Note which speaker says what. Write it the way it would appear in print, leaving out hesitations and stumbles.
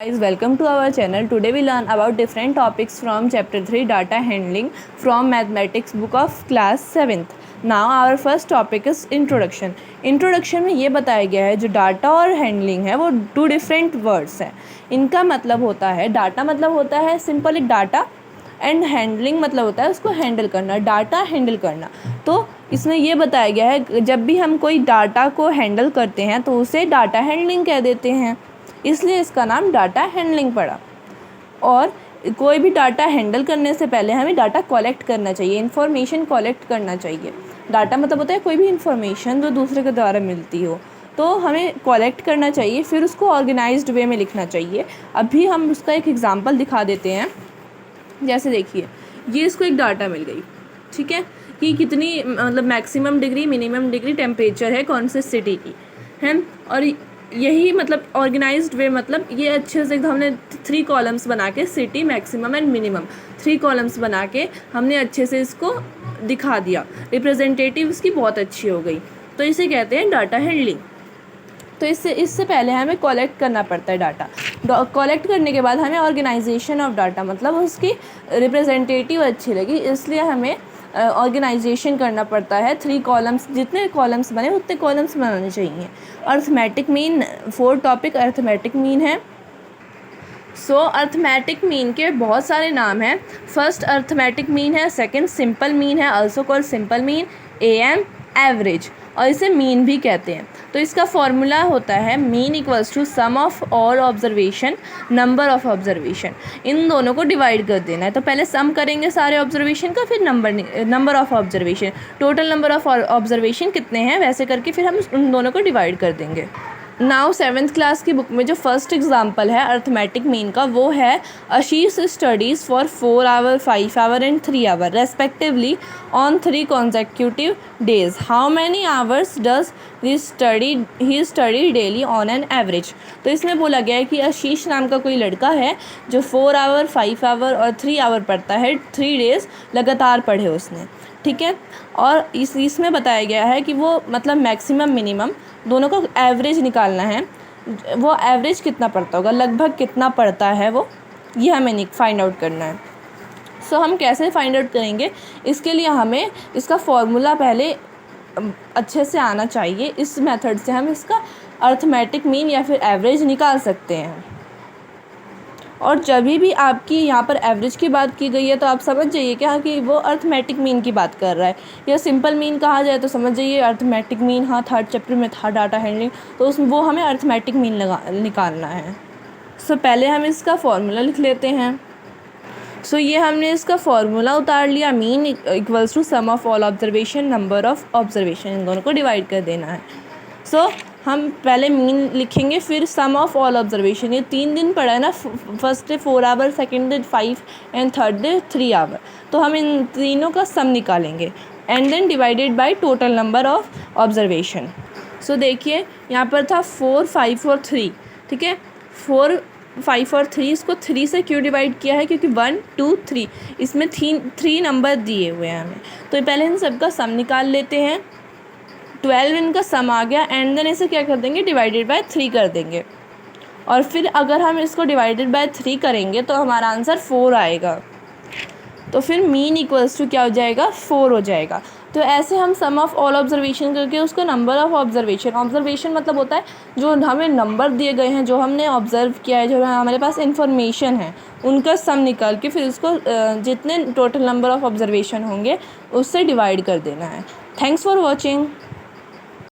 Speaker 1: Guys, welcome to our channel. Today we learn about different topics from chapter 3 data handling from mathematics book of class 7th. Now our first topic is introduction. Introduction में ये बताया गया है जो data और handling है वो to different words हैं. इनका मतलब होता है डाटा मतलब होता है सिंपल एक डाटा एंड हैंडलिंग मतलब होता है उसको हैंडल करना, डाटा हैंडल करना. तो इसमें ये बताया गया है जब भी हम कोई डाटा को हैंडल करते हैं तो उसे डाटा हैंडलिंग कह देते हैं, इसलिए इसका नाम डाटा हैंडलिंग पड़ा. और कोई भी डाटा हैंडल करने से पहले हमें डाटा कलेक्ट करना चाहिए, इन्फॉर्मेशन कलेक्ट करना चाहिए. डाटा मतलब होता है कोई भी इन्फॉर्मेशन जो दूसरे के द्वारा मिलती हो तो हमें कलेक्ट करना चाहिए, फिर उसको ऑर्गेनाइज्ड वे में लिखना चाहिए. अभी हम उसका एक एग्जांपल दिखा देते हैं. जैसे देखिए ये इसको एक डाटा मिल गई, ठीक है, कि कितनी मतलब maximum degree minimum degree temperature है कौन से सिटी की है. और यही मतलब ऑर्गेनाइज्ड वे मतलब ये अच्छे से हमने 3 कॉलम्स बना के city maximum and minimum 3 columns बना के हमने अच्छे से इसको दिखा दिया. रिप्रेजेंटेटिव इसकी बहुत अच्छी हो गई, तो इसे कहते हैं डाटा हैंडलिंग. तो इससे पहले हमें कलेक्ट करना पड़ता है डाटा. कलेक्ट करने के बाद हमें ऑर्गेनाइजेशन ऑफ डाटा मतलब उसकी रिप्रेजेंटेटिव अच्छी लगी, इसलिए हमें ऑर्गेनाइजेशन करना पड़ता है. 3 कॉलम्स, जितने कॉलम्स बने उतने कॉलम्स बनाने चाहिए. Arithmetic mean 4 topic arithmetic mean है. अर्थमेटिक मीन के बहुत सारे नाम हैं. फर्स्ट अर्थमेटिक मीन है, सेकंड सिंपल मीन है also called simple mean, M average, और इसे मीन भी कहते हैं. तो इसका फॉर्मूला होता है mean equals to sum of all observation number of observation. इन दोनों को डिवाइड कर देना है. तो पहले सम करेंगे सारे ऑब्जर्वेशन का, फिर number of observation, total number of observation कितने हैं वैसे करके फिर हम उन दोनों को डिवाइड कर देंगे. नाउ 7th क्लास की बुक में जो फर्स्ट एग्जाम्पल है अर्थमेटिक मीन का वो है Ashish studies for 4 hour 5 hour and 3 hour respectively on 3 consecutive days. How many hours does he study daily on an average. तो इसमें बोला गया है कि आशीष नाम का कोई लड़का है जो 4 आवर 5 आवर और 3 आवर पढ़ता है. 3 डेज़ लगातार पढ़े उसने, ठीक है. और इसमें बताया गया है कि वो मतलब मैक्सिमम मिनिमम दोनों का एवरेज निकालना है. वो एवरेज कितना पड़ता होगा, लगभग कितना पड़ता है वो, ये हमें फाइंड आउट करना है. हम कैसे फाइंड आउट करेंगे, इसके लिए हमें इसका फॉर्मूला पहले अच्छे से आना चाहिए. इस मेथड से हम इसका अर्थमेटिक मीन या फिर एवरेज निकाल सकते हैं. और जब भी आपकी यहाँ पर एवरेज की बात की गई है तो आप समझ जाइए कि हाँ कि वो अर्थमेटिक मीन की बात कर रहा है. या सिंपल मीन कहा जाए तो समझ जाइए अर्थमेटिक मीन, हाँ 3rd चैप्टर में था डाटा हैंडलिंग, तो उसमें वो हमें अर्थमेटिक मीन निकालना है. पहले हम इसका फॉर्मूला लिख लेते हैं. ये हमने इसका फॉर्मूला उतार लिया. Mean equals to sum of all observation number of observation, इन दोनों को डिवाइड कर देना है. हम पहले मीन लिखेंगे फिर सम ऑफ ऑल ऑब्जर्वेशन. ये 3 दिन पड़ा है ना, first day 4 hour, second day 5 and third day 3 hour. तो हम इन तीनों का सम निकालेंगे and then divided by total number of observation. देखिए यहाँ पर था 4 5 और 3, ठीक है. 4 5 और 3, इसको 3 से क्यों डिवाइड किया है, क्योंकि 1 2 3 इसमें 3 नंबर दिए हुए हैं हमें. तो पहले इन सबका सम निकाल लेते हैं. 12 इनका सम आ गया एंड देन इसे क्या कर देंगे, डिवाइडेड बाय 3 कर देंगे. और फिर अगर हम इसको डिवाइडेड बाय 3 करेंगे तो हमारा आंसर 4 आएगा. तो फिर मीन इक्वल्स टू क्या हो जाएगा, 4 हो जाएगा. तो ऐसे हम सम ऑफ ऑल ऑब्जर्वेशन करके उसको नंबर ऑफ ऑब्जर्वेशन मतलब होता है जो हमें नंबर दिए गए हैं, जो हमने ऑब्जर्व किया है, जो हमारे पास इन्फॉर्मेशन है, उनका सम निकाल के फिर उसको जितने टोटल नंबर ऑफ ऑब्जर्वेशन होंगे उससे डिवाइड कर देना है. Thanks for watching.